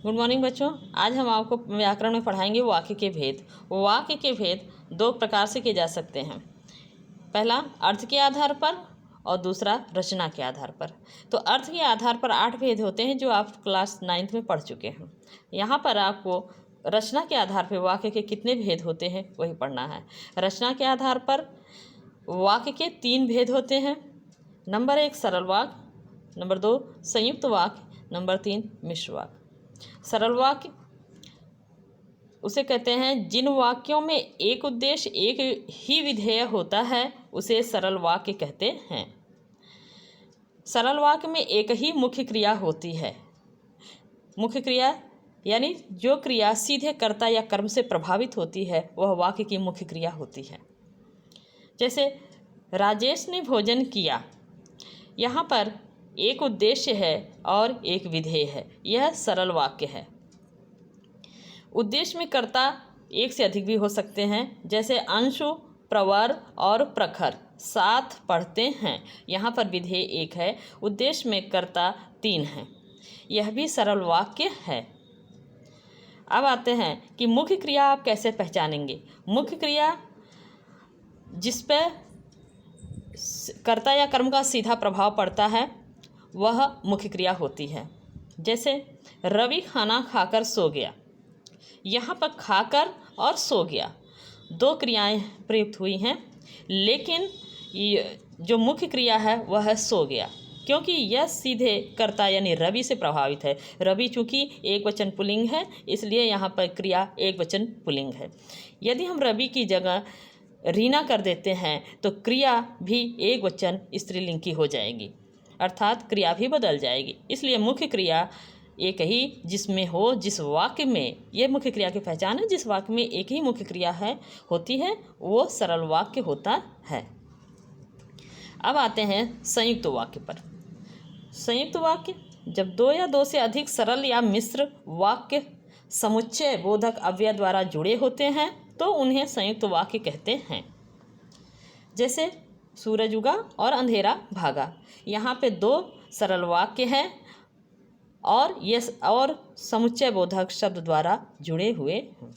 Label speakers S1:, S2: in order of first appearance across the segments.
S1: Good morning बच्चों। आज हम आपको व्याकरण में पढ़ाएंगे वाक्य के भेद। वाक्य के भेद दो प्रकार से किए जा सकते हैं, पहला अर्थ के आधार पर और दूसरा रचना के आधार पर। तो अर्थ के आधार पर 8 भेद होते हैं जो आप क्लास 9th में पढ़ चुके हैं। यहाँ पर आपको रचना के आधार पर वाक्य के कितने भेद होते हैं वही पढ़ना है। रचना के आधार पर वाक्य के 3 भेद होते हैं। नंबर 1 सरल वाक्य, नंबर 2 संयुक्त वाक्य, नंबर 3 मिश्र वाक्य। सरल वाक्य उसे कहते हैं जिन वाक्यों में एक उद्देश्य एक ही विधेय होता है उसे सरल वाक्य कहते हैं। सरल वाक्य में एक ही मुख्य क्रिया होती है। मुख्य क्रिया यानी जो क्रिया सीधे कर्ता या कर्म से प्रभावित होती है वह वाक्य की मुख्य क्रिया होती है। जैसे राजेश ने भोजन किया, यहाँ पर एक उद्देश्य है और एक विधेय है, यह सरल वाक्य है। उद्देश्य में कर्ता एक से अधिक भी हो सकते हैं, जैसे अंशु, प्रवर और प्रखर साथ पढ़ते हैं, यहाँ पर विधेय एक है, उद्देश्य में कर्ता 3 हैं, यह भी सरल वाक्य है। अब आते हैं कि मुख्य क्रिया आप कैसे पहचानेंगे। मुख्य क्रिया जिस पर कर्ता या कर्म का सीधा प्रभाव पड़ता है वह मुख्य क्रिया होती है। जैसे रवि खाना खाकर सो गया, यहाँ पर खाकर और सो गया 2 क्रियाएं प्रयुक्त हुई हैं, लेकिन जो मुख्य क्रिया है वह है सो गया, क्योंकि यह सीधे कर्ता यानी रवि से प्रभावित है। रवि चूँकि एक वचन पुल्लिंग है इसलिए यहाँ पर क्रिया एक वचन पुल्लिंग है। यदि हम रवि की जगह रीना कर देते हैं तो क्रिया भी एक वचन स्त्रीलिंग की हो जाएगी, अर्थात क्रिया भी बदल जाएगी। इसलिए मुख्य क्रिया एक ही जिसमें हो, जिस वाक्य में, ये मुख्य क्रिया की पहचान है, जिस वाक्य में एक ही मुख्य क्रिया है होती है वो सरल वाक्य होता है। अब आते हैं संयुक्त वाक्य पर। संयुक्त वाक्य जब 2 या 2 से अधिक सरल या मिश्र वाक्य समुच्चय बोधक अव्यय द्वारा जुड़े होते हैं तो उन्हें संयुक्त वाक्य कहते हैं। जैसे सूरज उगा और अंधेरा भागा, यहाँ पे 2 सरल वाक्य हैं और समुच्चय बोधक शब्द द्वारा जुड़े हुए हैं।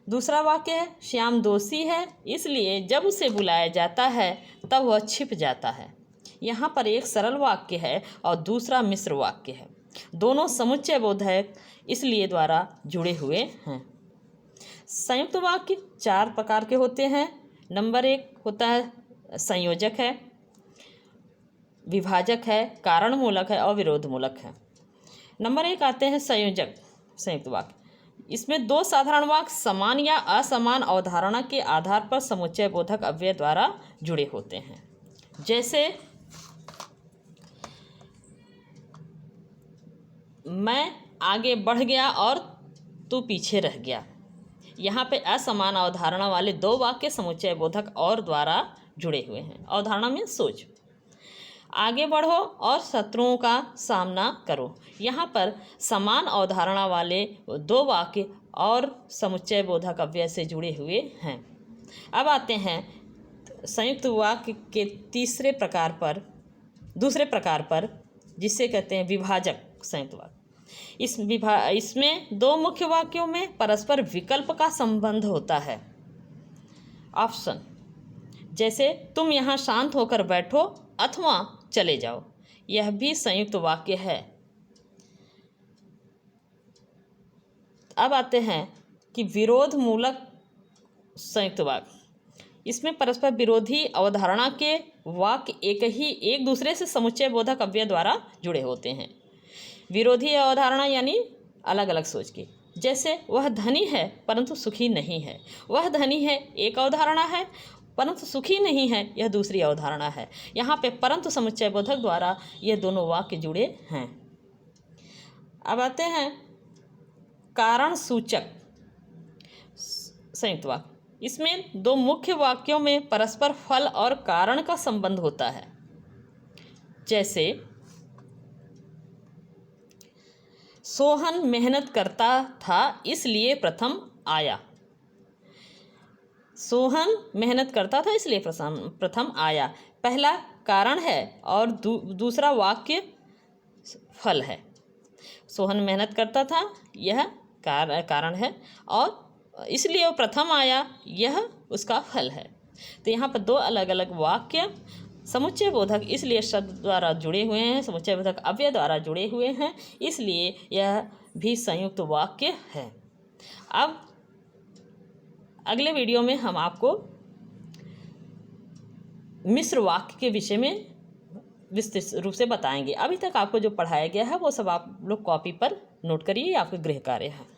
S1: दूसरा वाक्य है श्याम दोषी है इसलिए जब उसे बुलाया जाता है तब वह छिप जाता है, यहाँ पर एक सरल वाक्य है और दूसरा मिश्र वाक्य है, दोनों समुच्चय बोधक इसलिए द्वारा जुड़े हुए हैं। संयुक्त वाक्य 4 प्रकार के होते हैं। नंबर 1 होता है संयोजक है, विभाजक है, कारण मूलक है और विरोध मूलक है। नंबर 1 आते हैं संयोजक संयुक्त वाक्य। इसमें 2 साधारण वाक्य समान या असमान अवधारणा के आधार पर समुच्चय बोधक अव्यय द्वारा जुड़े होते हैं। जैसे मैं आगे बढ़ गया और तू पीछे रह गया, यहाँ पे असमान अवधारणा वाले 2 वाक्य समुच्चय बोधक और द्वारा जुड़े हुए हैं। अवधारणा में सोच, आगे बढ़ो और शत्रुओं का सामना करो, यहाँ पर समान अवधारणा वाले 2 वाक्य और समुच्चय बोधक अव्यय से जुड़े हुए हैं। अब आते हैं संयुक्त वाक्य के दूसरे प्रकार पर जिसे कहते हैं विभाजक संयुक्त वाक्य। इसमें 2 मुख्य वाक्यों में परस्पर विकल्प का संबंध होता है। ऑप्शन जैसे तुम यहाँ शांत होकर बैठो अथवा चले जाओ, यह भी संयुक्त वाक्य है। अब आते हैं कि विरोध मूलक संयुक्त वाक्य। इसमें परस्पर विरोधी अवधारणा के वाक्य एक दूसरे से समुच्चय बोधक अव्यय द्वारा जुड़े होते हैं। विरोधी अवधारणा यानी अलग अलग सोच की। जैसे वह धनी है परंतु सुखी नहीं है, वह धनी है एक अवधारणा है परंतु सुखी नहीं है यह दूसरी अवधारणा है। यहाँ पे परंतु समुच्चय बोधक द्वारा ये दोनों वाक्य जुड़े हैं। अब आते हैं कारण सूचक संयुक्त वाक्य। इसमें 2 मुख्य वाक्यों में परस्पर फल और कारण का संबंध होता है। जैसे सोहन मेहनत करता था इसलिए प्रथम आया, सोहन मेहनत करता था इसलिए प्रथम आया, पहला कारण है और दूसरा वाक्य फल है। सोहन मेहनत करता था, यह कारण है, और इसलिए वो प्रथम आया, यह उसका फल है। तो यहाँ पर दो अलग अलग वाक्य समुच्चय बोधक इसलिए शब्द द्वारा जुड़े हुए हैं, समुच्चय बोधक अव्यय द्वारा जुड़े हुए हैं, इसलिए यह भी संयुक्त वाक्य है। अब अगले वीडियो में हम आपको मिश्र वाक्य के विषय में विस्तृत रूप से बताएंगे। अभी तक आपको जो पढ़ाया गया है वो सब आप लोग कॉपी पर नोट करिए, आपके गृह कार्य है।